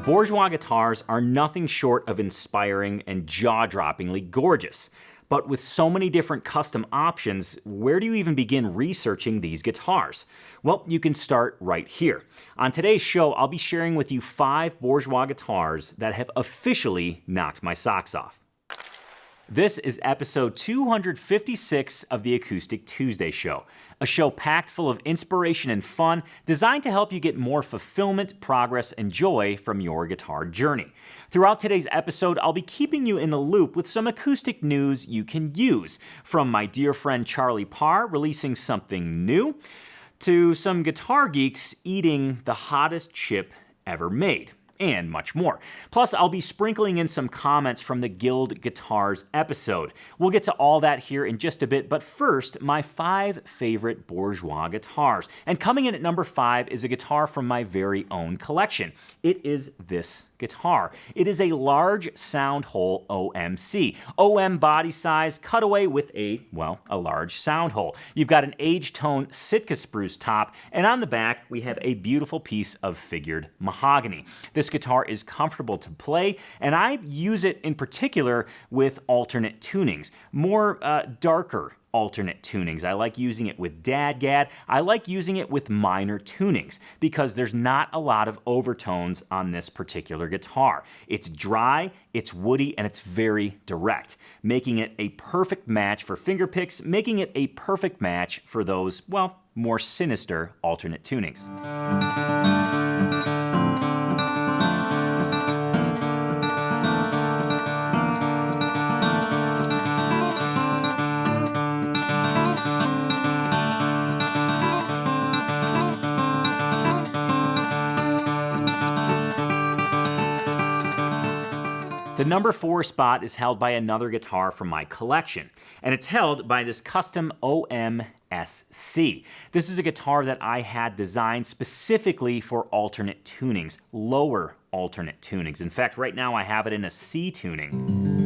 Bourgeois guitars are nothing short of inspiring and jaw-droppingly gorgeous. But with so many different custom options, where do you even begin researching these guitars? Well, you can start right here. On today's show, I'll be sharing with you 5 Bourgeois guitars that have officially knocked my socks off. This is episode 256 of the Acoustic Tuesday show, a show packed full of inspiration and fun, designed to help you get more fulfillment, progress, and joy from your guitar journey. Throughout today's episode, I'll be keeping you in the loop with some acoustic news you can use, from my dear friend Charlie Parr releasing something new, to some guitar geeks eating the hottest chip ever made, and much more. Plus, I'll be sprinkling in some comments from the Guild Guitars episode. We'll get to all that here in just a bit, but first, my 5 favorite Bourgeois guitars. And coming in at number 5 is a guitar from my very own collection. It is this guitar. It is a large sound hole OMC. OM body size, cutaway with a large sound hole. You've got an age-tone Sitka spruce top, and on the back, we have a beautiful piece of figured mahogany. This guitar is comfortable to play, and I use it in particular with alternate tunings, more darker alternate tunings. I like using it with dadgad. I like using it with minor tunings because there's not a lot of overtones on this particular guitar. It's dry, it's woody, and it's very direct, making it a perfect match for finger picks, making it a perfect match for those, more sinister alternate tunings. The number 4 spot is held by another guitar from my collection, and it's held by this custom OMSC. This is a guitar that I had designed specifically for alternate tunings, lower alternate tunings. In fact, right now I have it in a C tuning.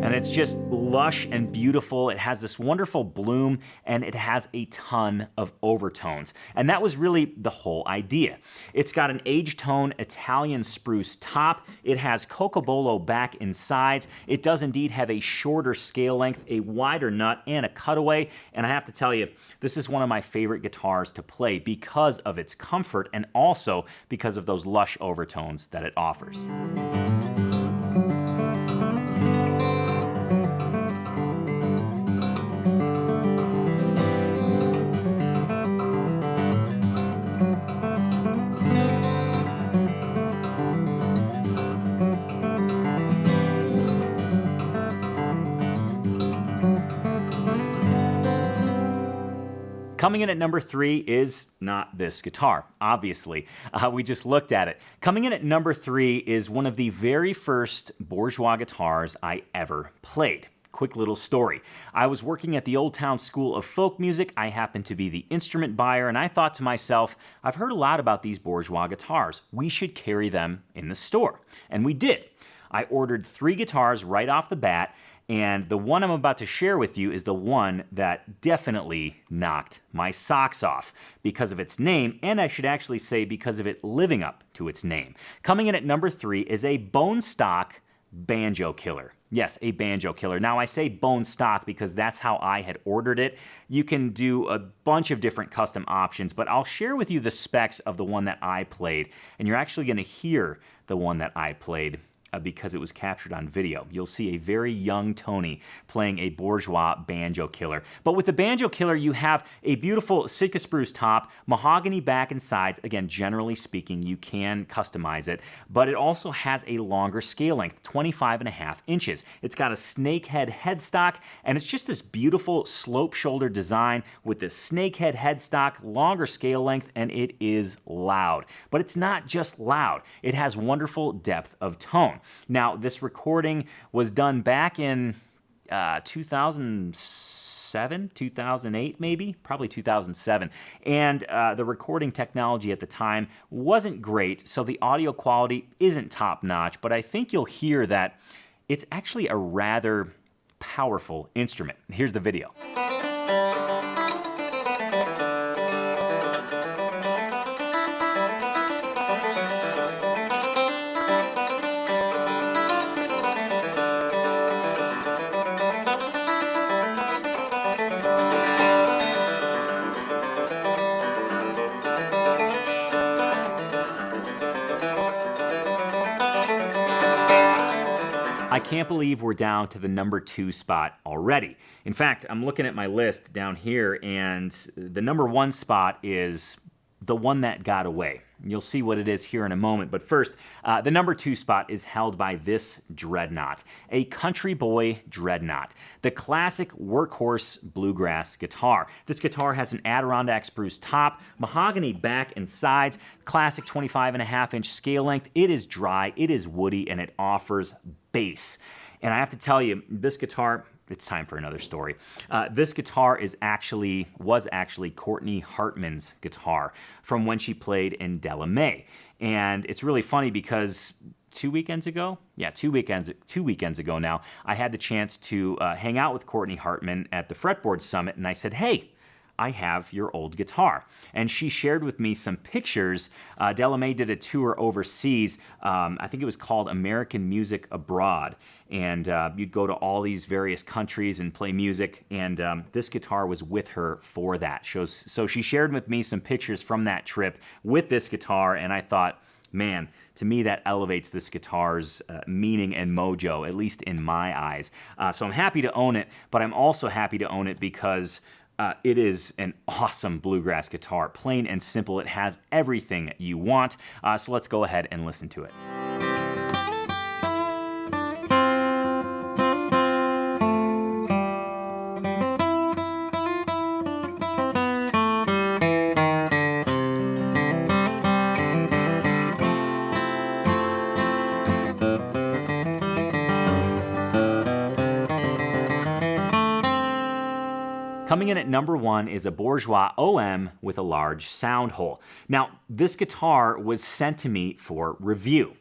And it's just lush and beautiful. It has this wonderful bloom, and it has a ton of overtones. And that was really the whole idea. It's got an age-tone Italian spruce top. It has cocobolo back and sides. It does indeed have a shorter scale length, a wider nut, and a cutaway. And I have to tell you, this is one of my favorite guitars to play because of its comfort and also because of those lush overtones that it offers. Coming in at number 3 is not this guitar, obviously. We just looked at it. Coming in at number 3 is one of the very first Bourgeois guitars I ever played. Quick little story. I was working at the Old Town School of Folk Music. I happened to be the instrument buyer, and I thought to myself, I've heard a lot about these Bourgeois guitars. We should carry them in the store. And we did. I ordered 3 guitars right off the bat, and the one I'm about to share with you is the one that definitely knocked my socks off because of its name, and I should actually say because of it living up to its name. Coming in at number 3 is a bone stock banjo killer. Yes, a banjo killer. Now, I say bone stock because that's how I had ordered it. You can do a bunch of different custom options, but I'll share with you the specs of the one that I played, and you're actually going to hear the one that I played because it was captured on video. You'll see a very young Tony playing a Bourgeois banjo killer. But with the banjo killer, you have a beautiful Sitka spruce top, mahogany back and sides. Again, generally speaking, you can customize it, but it also has a longer scale length, 25.5 inches. It's got a snakehead headstock, and it's just this beautiful slope shoulder design with this snakehead headstock, longer scale length, and it is loud. But it's not just loud. It has wonderful depth of tone. Now, this recording was done back in 2007, 2008 maybe, probably 2007. And the recording technology at the time wasn't great, so the audio quality isn't top-notch, but I think you'll hear that it's actually a rather powerful instrument. Here's the video. I can't believe we're down to the number 2 spot already. In fact, I'm looking at my list down here, and the number 1 spot is the one that got away. You'll see what it is here in a moment, but first, the number 2 spot is held by this dreadnought, a Country Boy dreadnought, the classic workhorse bluegrass guitar. This guitar has an Adirondack spruce top, mahogany back and sides, classic 25.5-inch scale length. It is dry, it is woody, and it offers bass. And I have to tell you, this guitar, it's time for another story. This guitar was actually Courtney Hartman's guitar from when she played in Delamay. And it's really funny because 2 weekends ago now, I had the chance to hang out with Courtney Hartman at the Fretboard Summit, and I said, hey, I have your old guitar. And she shared with me some pictures. Delamay did a tour overseas. I think it was called American Music Abroad. And you'd go to all these various countries and play music. And this guitar was with her for that. So she shared with me some pictures from that trip with this guitar. And I thought, man, to me that elevates this guitar's meaning and mojo, at least in my eyes. So I'm happy to own it, but I'm also happy to own it because it is an awesome bluegrass guitar. Plain and simple, it has everything you want. So let's go ahead and listen to it. Coming in at number 1 is a Bourgeois OM with a large sound hole. Now, this guitar was sent to me for review,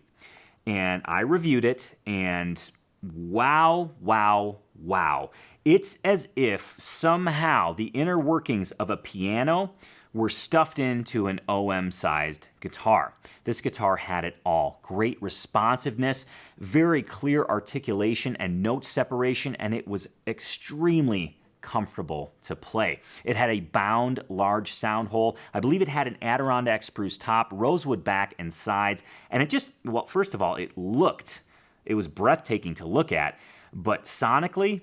and I reviewed it, and wow, wow, wow. It's as if somehow the inner workings of a piano were stuffed into an OM-sized guitar. This guitar had it all. Great responsiveness, very clear articulation and note separation, and it was extremely comfortable to play. It had a bound large sound hole. I believe it had an Adirondack spruce top, rosewood back and sides, and it just, well, first of all, it was breathtaking to look at, but sonically,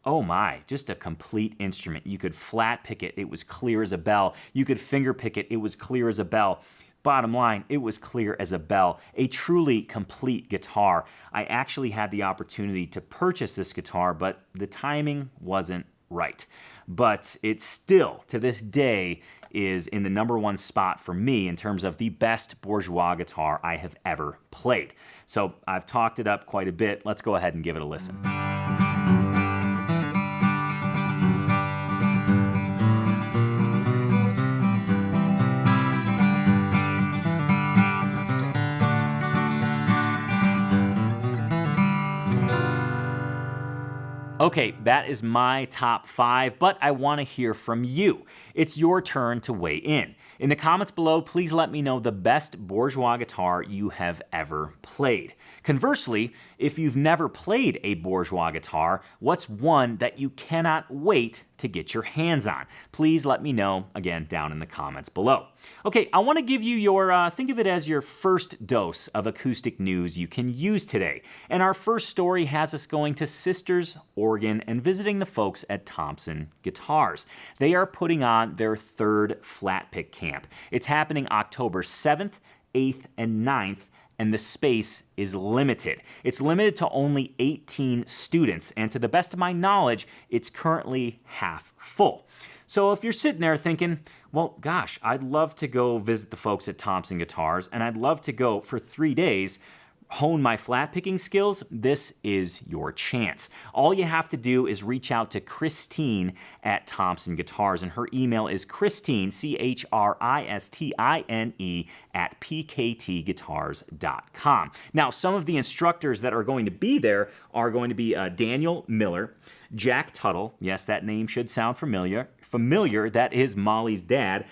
oh my, just a complete instrument. You could flat pick it, it was clear as a bell. You could finger pick it, it was clear as a bell. Bottom line, it was clear as a bell. A truly complete guitar. I actually had the opportunity to purchase this guitar, but the timing wasn't right. But it still, to this day, is in the number 1 spot for me in terms of the best Bourgeois guitar I have ever played. So I've talked it up quite a bit. Let's go ahead and give it a listen. Okay, that is my top 5, but I want to hear from you. It's your turn to weigh in. In the comments below, please let me know the best Bourgeois guitar you have ever played. Conversely, if you've never played a Bourgeois guitar, what's one that you cannot wait to get your hands on? Please let me know, again, down in the comments below. Okay, I want to give you your, think of it as your first dose of acoustic news you can use today. And our first story has us going to Sisters, Oregon, and visiting the folks at Thompson Guitars. They are putting on their 3rd flat pick camp. It's happening October 7th, 8th, and 9th, and the space is limited. It's limited to only 18 students, and to the best of my knowledge, it's currently half full. So if you're sitting there thinking, well, gosh, I'd love to go visit the folks at Thompson Guitars, and I'd love to go for 3 days, hone my flat picking skills, this is your chance. All you have to do is reach out to Christine at Thompson Guitars, and her email is Christine, Christine, at pktguitars.com. Now, some of the instructors that are going to be there are going to be Daniel Miller, Jack Tuttle, yes, that name should sound familiar, familiar. That is Molly's dad,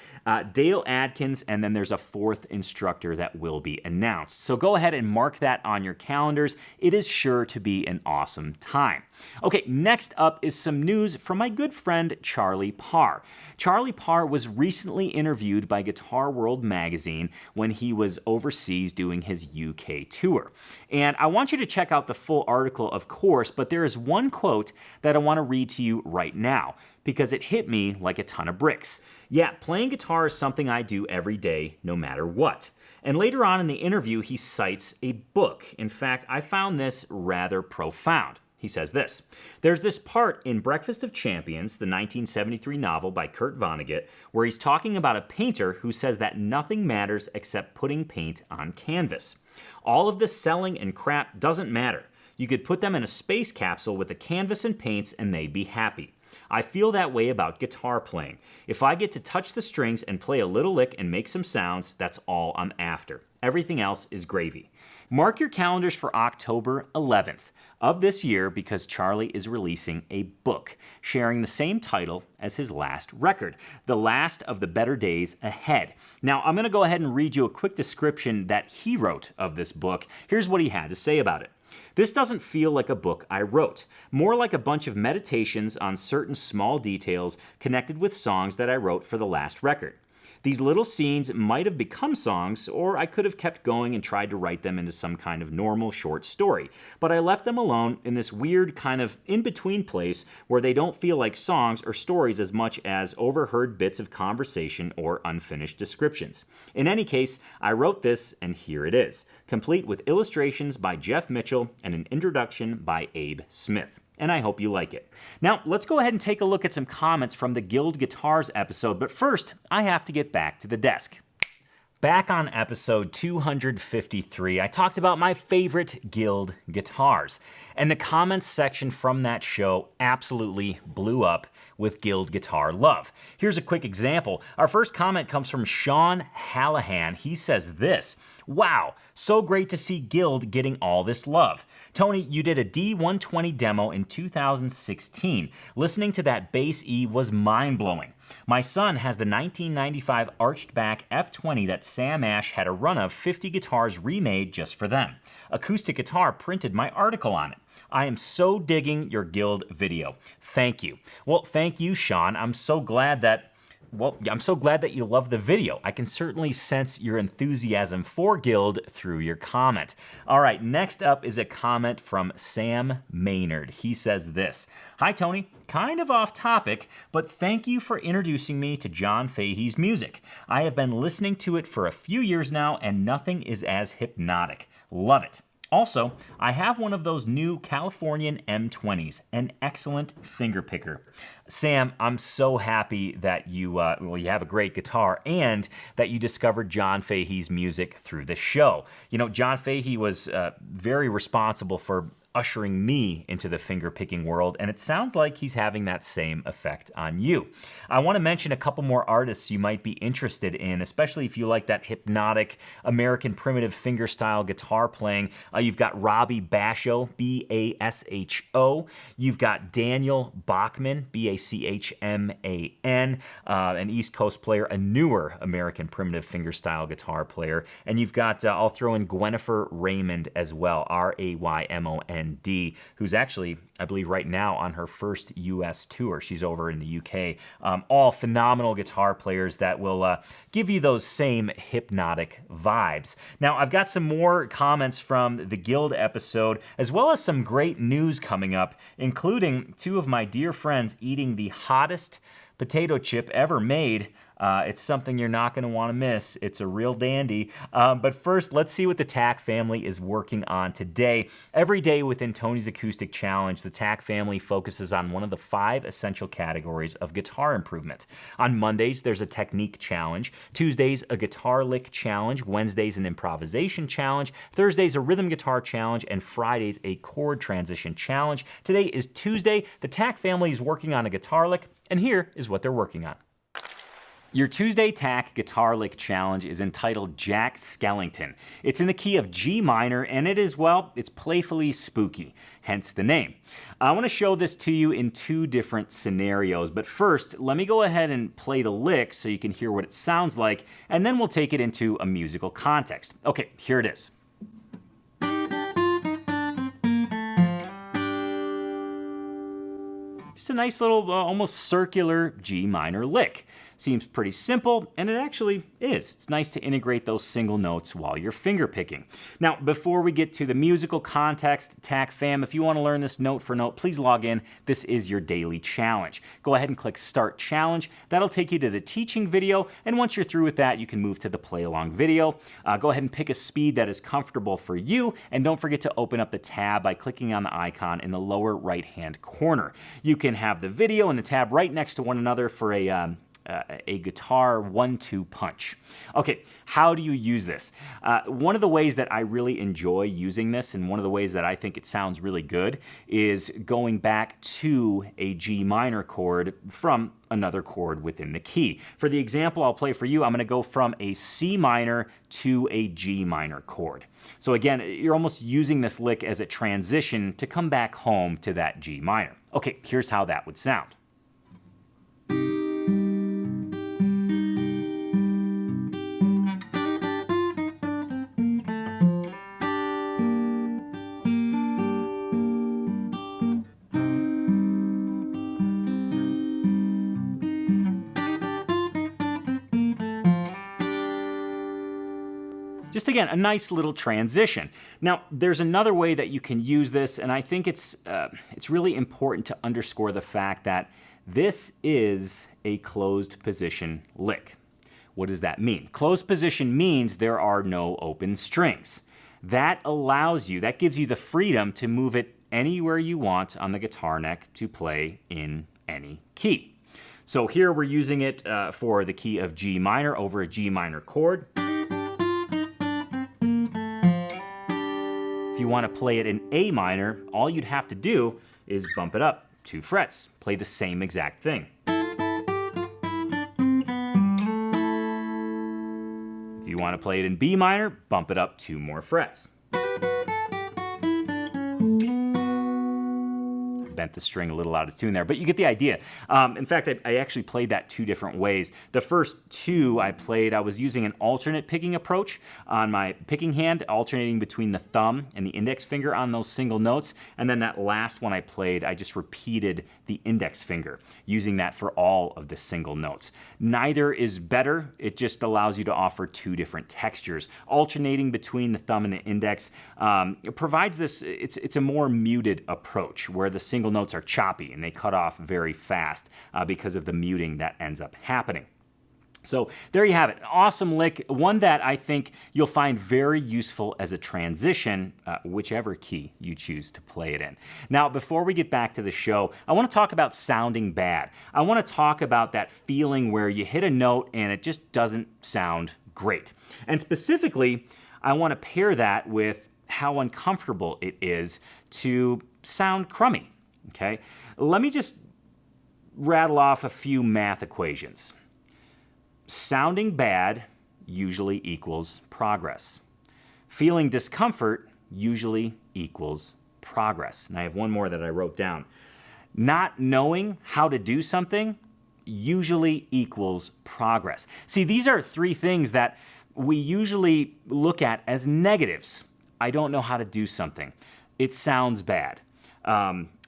Dale Adkins, and then there's a fourth instructor that will be announced. So go ahead and mark that on your calendars. It is sure to be an awesome time. Okay, next up is some news from my good friend Charlie Parr. Charlie Parr was recently interviewed by Guitar World magazine when he was overseas doing his UK tour. And I want you to check out the full article, of course, but there is one quote that I want to read to you right now because it hit me like a ton of bricks. Yeah, playing guitar is something I do every day, no matter what. And later on in the interview, he cites a book. In fact, I found this rather profound. He says this: "There's this part in Breakfast of Champions, the 1973 novel by Kurt Vonnegut, where he's talking about a painter who says that nothing matters except putting paint on canvas. All of the selling and crap doesn't matter. You could put them in a space capsule with a canvas and paints and they'd be happy. I feel that way about guitar playing. If I get to touch the strings and play a little lick and make some sounds, that's all I'm after. Everything else is gravy." Mark your calendars for October 11th of this year because Charlie is releasing a book sharing the same title as his last record, The Last of the Better Days Ahead. Now, I'm going to go ahead and read you a quick description that he wrote of this book. Here's what he had to say about it. "This doesn't feel like a book I wrote, more like a bunch of meditations on certain small details connected with songs that I wrote for the last record. These little scenes might have become songs, or I could have kept going and tried to write them into some kind of normal short story. But I left them alone in this weird kind of in-between place where they don't feel like songs or stories as much as overheard bits of conversation or unfinished descriptions. In any case, I wrote this, and here it is, complete with illustrations by Jeff Mitchell and an introduction by Abe Smith. And I hope you like it." Now, let's go ahead and take a look at some comments from the Guild Guitars episode, but first, I have to get back to the desk. Back on episode 253, I talked about my favorite Guild guitars, and the comments section from that show absolutely blew up with Guild guitar love. Here's a quick example. Our first comment comes from Sean Hallahan. He says this: "Wow, so great to see Guild getting all this love. Tony, you did a D120 demo in 2016. Listening to that bass E was mind-blowing. My son has the 1995 arched back F20 that Sam Ash had a run of 50 guitars remade just for them. Acoustic Guitar printed my article on it. I am so digging your Guild video. Thank you." Well, thank you, Sean. I'm so glad that you love the video. I can certainly sense your enthusiasm for Guild through your comment. All right, next up is a comment from Sam Maynard. He says this: "Hi, Tony. Kind of off topic, but thank you for introducing me to John Fahey's music. I have been listening to it for a few years now, and nothing is as hypnotic. Love it. Also, I have one of those new Californian M20s, an excellent finger picker." Sam, I'm so happy that you have a great guitar and that you discovered John Fahey's music through the show. You know, John Fahey was very responsible for ushering me into the finger-picking world, and it sounds like he's having that same effect on you. I want to mention a couple more artists you might be interested in, especially if you like that hypnotic American primitive finger-style guitar playing. You've got Robbie Basho, B-A-S-H-O. You've got Daniel Bachman, B-A-C-H-M-A-N, an East Coast player, a newer American primitive finger-style guitar player. And you've got, I'll throw in Gwennifer Raymond as well, R-A-Y-M-O-N-D, who's actually, I believe right now on her first U.S. tour. She's over in the U.K. All phenomenal guitar players that will give you those same hypnotic vibes. Now, I've got some more comments from the Guild episode, as well as some great news coming up, including two of my dear friends eating the hottest potato chip ever made. It's something you're not going to want to miss. It's a real dandy. But first, let's see what the TAC family is working on today. Every day within Tony's Acoustic Challenge, the TAC family focuses on one of the 5 essential categories of guitar improvement. On Mondays, there's a technique challenge. Tuesdays, a guitar lick challenge. Wednesdays, an improvisation challenge. Thursdays, a rhythm guitar challenge. And Fridays, a chord transition challenge. Today is Tuesday. The TAC family is working on a guitar lick, and here is what they're working on. Your Tuesday Tack Guitar Lick Challenge is entitled Jack Skellington. It's in the key of G minor, and it is, well, it's playfully spooky, hence the name. I want to show this to you in two different scenarios, but first, let me go ahead and play the lick so you can hear what it sounds like, and then we'll take it into a musical context. Okay, here it is. Just a nice little, almost circular G minor lick. Seems pretty simple, and it actually is. It's nice to integrate those single notes while you're finger picking. Now, before we get to the musical context, Tack fam, if you want to learn this note for note, please log in. This is your daily challenge. Go ahead and click Start Challenge. That'll take you to the teaching video, and once you're through with that, you can move to the play along video. Go ahead and pick a speed that is comfortable for you, and don't forget to open up the tab by clicking on the icon in the lower right-hand corner. You can have the video and the tab right next to one another for a guitar 1-2 punch. Okay, how do you use this? One of the ways that I really enjoy using this, and one of the ways that I think it sounds really good, is going back to a G minor chord from another chord within the key. For the example I'll play for you, I'm going to go from a C minor to a G minor chord. So again, you're almost using this lick as a transition to come back home to that G minor. Okay, here's how that would sound. Just again, a nice little transition. Now, there's another way that you can use this, and I think it's really important to underscore the fact that this is a closed position lick. What does that mean? Closed position means there are no open strings. That allows you, that gives you the freedom to move it anywhere you want on the guitar neck to play in any key. So here we're using it for the key of G minor over a G minor chord. If you want to play it in A minor, all you'd have to do is bump it up 2 frets. Play the same exact thing. If you want to play it in B minor, bump it up 2 more frets. Bent the string a little out of tune there, but you get the idea. In fact, I actually played that 2 different ways. The first 2 I was using an alternate picking approach on my picking hand, alternating between the thumb and the index finger on those single notes. And then that last one I played, I just repeated the index finger, using that for all of the single notes. Neither is better. It just allows you to offer 2 different textures. Alternating between the thumb and the index provides this, it's a more muted approach where the single notes are choppy and they cut off very fast because of the muting that ends up happening. So there you have it. Awesome lick, one that I think you'll find very useful as a transition, whichever key you choose to play it in. Now, before we get back to the show, I want to talk about sounding bad. I want to talk about that feeling where you hit a note and it just doesn't sound great. And specifically, I want to pair that with how uncomfortable it is to sound crummy. Okay, let me just rattle off a few math equations. Sounding bad usually equals progress. Feeling discomfort usually equals progress. And I have one more that I wrote down. Not knowing how to do something usually equals progress. See, these are 3 things that we usually look at as negatives. I don't know how to do something. It sounds bad.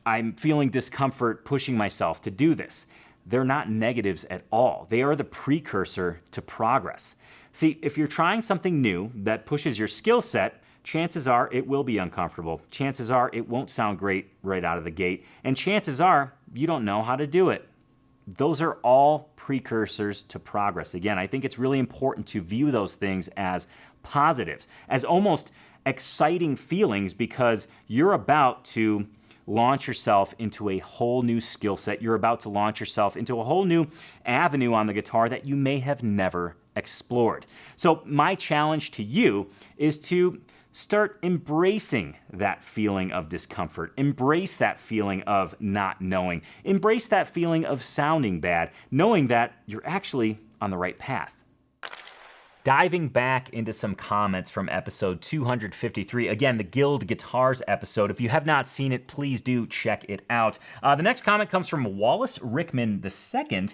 I'm feeling discomfort pushing myself to do this. They're not negatives at all. They are the precursor to progress. See, if you're trying something new that pushes your skill set, chances are it will be uncomfortable. Chances are it won't sound great right out of the gate. And chances are you don't know how to do it. Those are all precursors to progress. Again, I think it's really important to view those things as positives, as almost exciting feelings, because you're about to launch yourself into a whole new skill set. You're about to launch yourself into a whole new avenue on the guitar that you may have never explored. So my challenge to you is to start embracing that feeling of discomfort. Embrace that feeling of not knowing. Embrace that feeling of sounding bad, knowing that you're actually on the right path. Diving back into some comments from episode 253, again, the Guild Guitars episode. If you have not seen it, please do check it out. The next comment comes from Wallace Rickman II.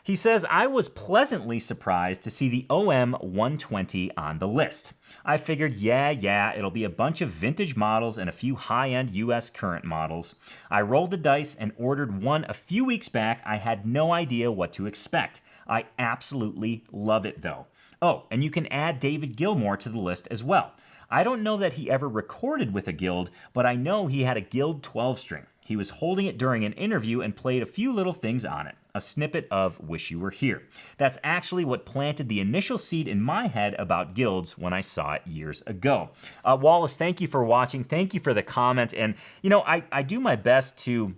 He says, I was pleasantly surprised to see the OM 120 on the list. I figured, yeah, it'll be a bunch of vintage models and a few high-end US current models. I rolled the dice and ordered one a few weeks back. I had no idea what to expect. I absolutely love it, though. Oh, and you can add David Gilmour to the list as well. I don't know that he ever recorded with a Guild, but I know he had a Guild 12-string. He was holding it during an interview and played a few little things on it. A snippet of Wish You Were Here. That's actually what planted the initial seed in my head about Guilds when I saw it years ago. Wallace, thank you for watching. Thank you for the comment. And, you know, I do my best to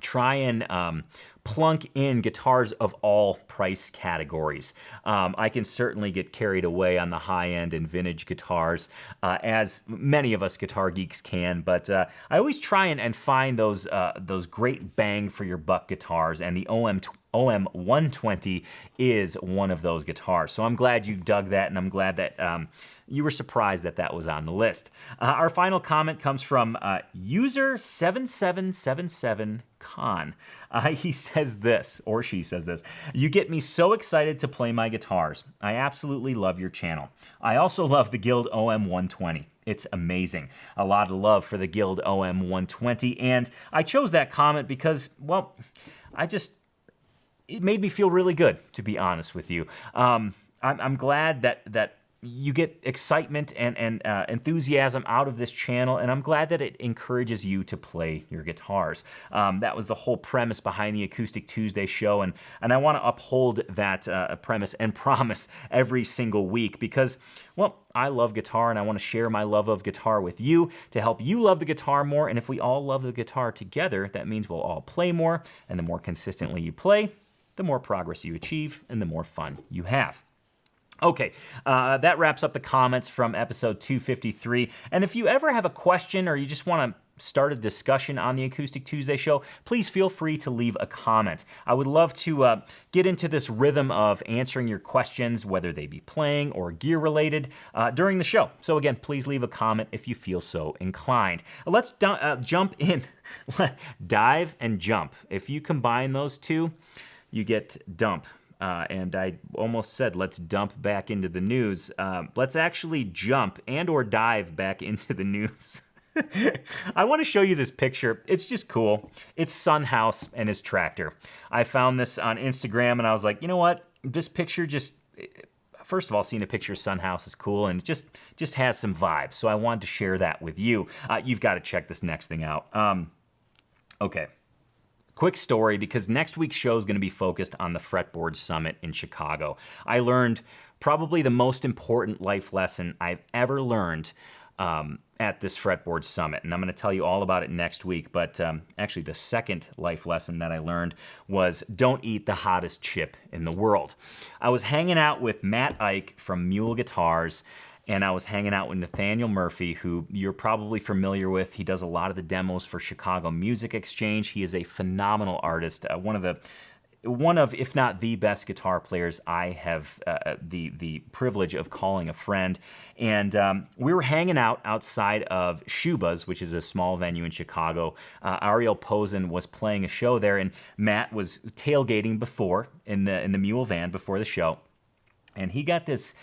try and plunk in guitars of all price categories. I can certainly get carried away on the high-end and vintage guitars, as many of us guitar geeks can, but I always try and find those great bang-for-your-buck guitars, and the OM 120 is one of those guitars. So I'm glad you dug that, and I'm glad that you were surprised that that was on the list. Our final comment comes from user 7777Con. He says this, or she says this: you get me so excited to play my guitars. I absolutely love your channel. I also love the Guild OM 120. It's amazing. A lot of love for the Guild OM 120, and I chose that comment because, well, it made me feel really good, to be honest with you. I'm glad that you get excitement and enthusiasm out of this channel, and I'm glad that it encourages you to play your guitars. That was the whole premise behind the Acoustic Tuesday show, and I want to uphold that premise and promise every single week because, well, I love guitar, and I want to share my love of guitar with you to help you love the guitar more, and if we all love the guitar together, that means we'll all play more, and the more consistently you play, the more progress you achieve, and the more fun you have. Okay, that wraps up the comments from episode 253. And if you ever have a question or you just want to start a discussion on the Acoustic Tuesday show, please feel free to leave a comment. I would love to get into this rhythm of answering your questions, whether they be playing or gear related, during the show. So again, please leave a comment if you feel so inclined. Let's jump in. Dive and jump. If you combine those two, you get dump. And I almost said, let's dump back into the news. Let's actually jump and or dive back into the news. I want to show you this picture. It's just cool. It's Sunhouse and his tractor. I found this on Instagram, and I was like, you know what? This picture just... First of all, seeing a picture of Sunhouse is cool, and it just has some vibe. So I wanted to share that with you. You've got to check this next thing out. Okay. Quick story, because next week's show is going to be focused on the Fretboard Summit in Chicago. I learned probably the most important life lesson I've ever learned at this Fretboard Summit, and I'm going to tell you all about it next week, but actually the second life lesson that I learned was don't eat the hottest chip in the world. I was hanging out with Matt Ike from Mule Guitars, and I was hanging out with Nathaniel Murphy, who you're probably familiar with. He does a lot of the demos for Chicago Music Exchange. He is a phenomenal artist, one of, if not the best guitar players I have the privilege of calling a friend. And we were hanging out outside of Shuba's, which is a small venue in Chicago. Ariel Posen was playing a show there, and Matt was tailgating before in the Mule van before the show. And he got this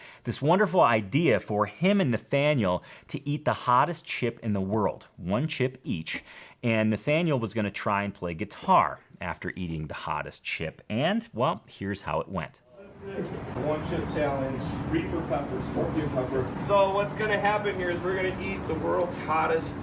wonderful idea for him and Nathaniel to eat the hottest chip in the world, one chip each. And Nathaniel was going to try and play guitar after eating the hottest chip. And, well, here's how it went. One chip challenge, Reaper pepper, Scorpion pepper. So what's going to happen here is we're going to eat the world's hottest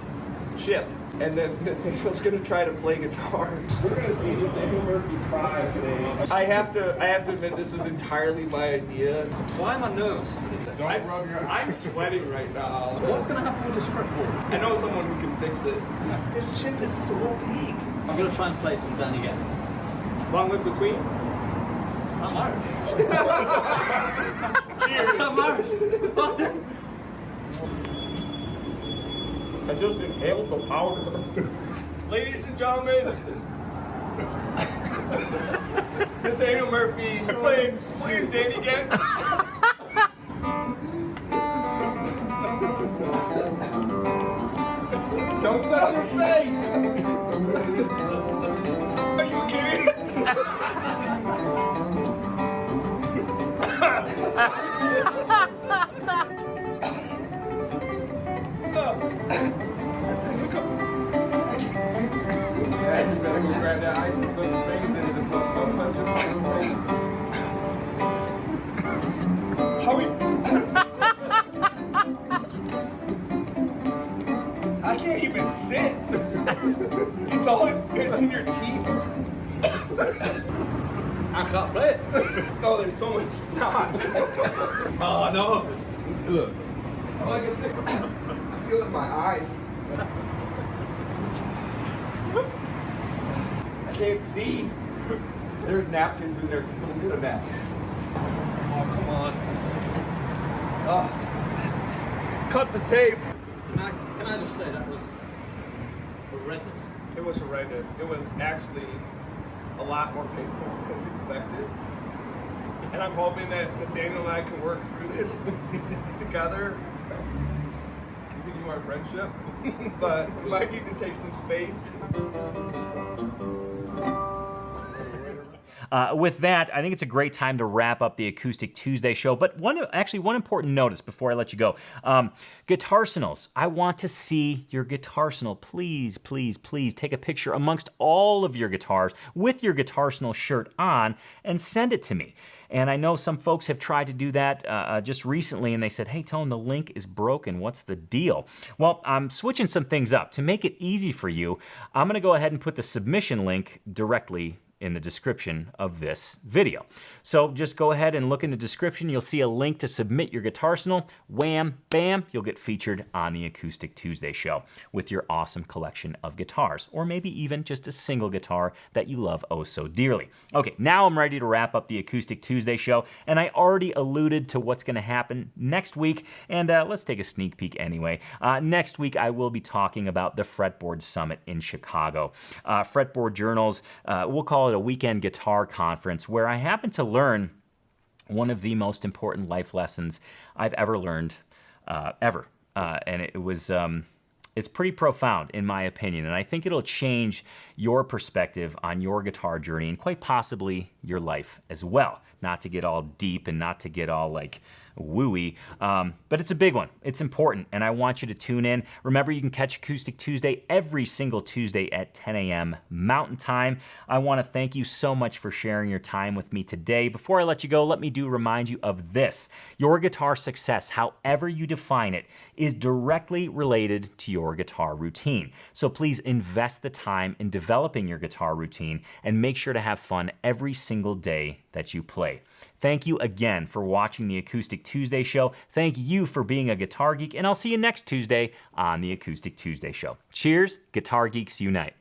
chip. And then Nathaniel's going to try to play guitar. We're going to see Nathaniel Murphy cry today. I have to admit this was entirely my idea. Why am I nervous for this? I'm sweating right now. What's going to happen with this fretboard? I know someone who can fix it. This chip is so big. I'm going to try and play some down again. Long live the Queen. I'm Irish. Cheers. I'm Irish. I just inhaled the powder. Ladies and gentlemen. Nathaniel Murphy playing Danny again. Don't touch your face! Are you kidding? Yeah, you better go grab that ice and soak your fingers into something. Don't touch your face. How we? I can't even sit. It's in your teeth. I can't play it. Oh, there's so much snot. Oh no. Look. All I can think, I feel it in my eyes. I can't see. There's napkins in there. Can someone get a napkin? Oh, come on. Cut the tape. Can I just say that was horrendous? It was horrendous. It was actually a lot more painful than expected. And I'm hoping that Nathaniel and I can work through this together, continue our friendship, but we might need to take some space. With that, I think it's a great time to wrap up the Acoustic Tuesday show. But one important notice before I let you go. Guitarsenals. I want to see your Guitarsenal. Please, please, please take a picture amongst all of your guitars with your Guitarsenal shirt on and send it to me. And I know some folks have tried to do that just recently, and they said, hey, Tone, the link is broken. What's the deal? Well, I'm switching some things up. To make it easy for you, I'm going to go ahead and put the submission link directly in the description of this video. So just go ahead and look in the description. You'll see a link to submit your Guitarsenal. Wham, bam, you'll get featured on the Acoustic Tuesday show with your awesome collection of guitars, or maybe even just a single guitar that you love oh so dearly. Okay, now I'm ready to wrap up the Acoustic Tuesday show, and I already alluded to what's gonna happen next week, and let's take a sneak peek anyway. Next week, I will be talking about the Fretboard Summit in Chicago. Fretboard Journals, we'll call it a weekend guitar conference where I happen to learn one of the most important life lessons I've ever learned, ever. And it was, it's pretty profound in my opinion, and I think it'll change your perspective on your guitar journey and quite possibly your life as well. Not to get all deep and not to get all like wooey, but it's a big one. It's important, and I want you to tune in. Remember, you can catch Acoustic Tuesday every single Tuesday at 10 a.m. Mountain Time. I want to thank you so much for sharing your time with me today. Before I let you go, let me remind you of this. Your guitar success, however you define it, is directly related to your guitar routine. So please invest the time in developing your guitar routine and make sure to have fun every single day that you play. Thank you again for watching the Acoustic Tuesday show. Thank you for being a guitar geek, and I'll see you next Tuesday on the Acoustic Tuesday show. Cheers, Guitar Geeks Unite.